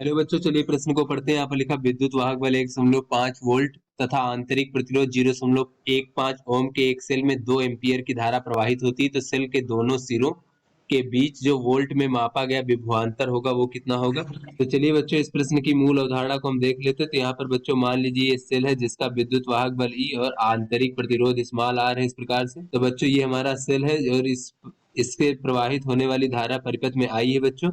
Hello बच्चों, चलिए प्रश्न को पढ़ते हैं। यहाँ पर लिखा विद्युत वाहक बल 1.5 वोल्ट तथा आंतरिक प्रतिरोध 0.15 ओम के एक सेल में 2 एम्पीयर की धारा प्रवाहित होती है, तो सेल के दोनों सिरों के बीच जो वोल्ट में मापा गया विभवांतर होगा वो कितना होगा। तो चलिए बच्चों, इस प्रश्न की मूल अवधारणा को हम देख लेते हैं। तो यहाँ पर बच्चों मान लीजिए ये सेल है जिसका विद्युत वाहक बल ई और आंतरिक प्रतिरोध स्मॉल आर है। इस प्रकार से तो बच्चों ये हमारा सेल है और इसके प्रवाहित होने वाली धारा परिपथ में आई है बच्चों।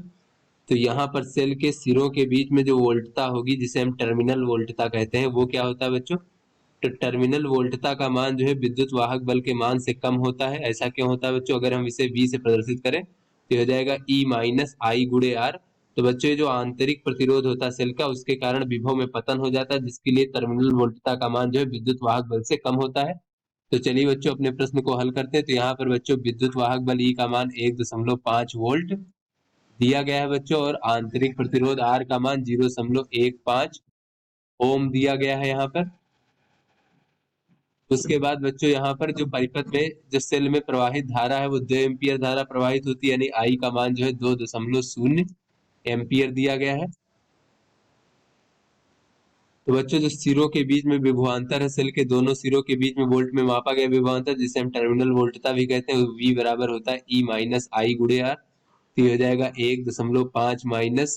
तो यहाँ पर सेल के सिरों के बीच में जो वोल्टता होगी जिसे हम टर्मिनल वोल्टता कहते हैं वो क्या होता है बच्चों। तो टर्मिनल वोल्टता का मान जो है विद्युत वाहक बल के मान से कम होता है। ऐसा क्यों होता है बच्चों? अगर हम इसे V से प्रदर्शित करें तो हो जाएगा E माइनस आई गुणे आर। तो बच्चों जो आंतरिक प्रतिरोध होता है सेल का उसके कारण विभव में पतन हो जाता है, जिसके लिए टर्मिनल वोल्टता का मान जो है विद्युत वाहक बल से कम होता है। तो चलिए बच्चों अपने प्रश्न को हल करते हैं। तो यहाँ पर बच्चों विद्युत वाहक बल E का मान 1.5 वोल्ट दिया गया है बच्चों, और आंतरिक प्रतिरोध आर का मान 0.15 ओम दिया गया है यहाँ पर। उसके बाद बच्चों यहाँ पर जो परिपथ में जो सेल में प्रवाहित धारा है वो 2 एम्पियर धारा प्रवाहित होती है, यानी आई का मान जो है 2.0 एम्पियर दिया गया है। तो बच्चों जो सिरों के बीच में विभवांतर है, सेल के दोनों सिरों के बीच में वोल्ट में मापा गया विभवांतर जिसे हम टर्मिनल वोल्टता भी कहते हैं, V बराबर होता है E माइनस आई गुणे आर। तो ये हो जाएगा 1.5 माइनस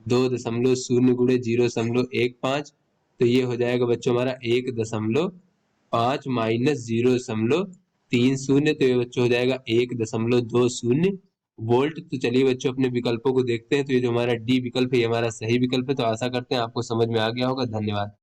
2.0 गुणे 0.15। तो ये हो जाएगा बच्चों हमारा 1.5 माइनस 0.30। तो ये बच्चों हो जाएगा 1.20 वोल्ट। तो चलिए बच्चों अपने विकल्पों को देखते हैं। तो ये जो हमारा डी विकल्प है ये हमारा सही विकल्प है। तो आशा करते हैं आपको समझ में आ गया होगा। धन्यवाद।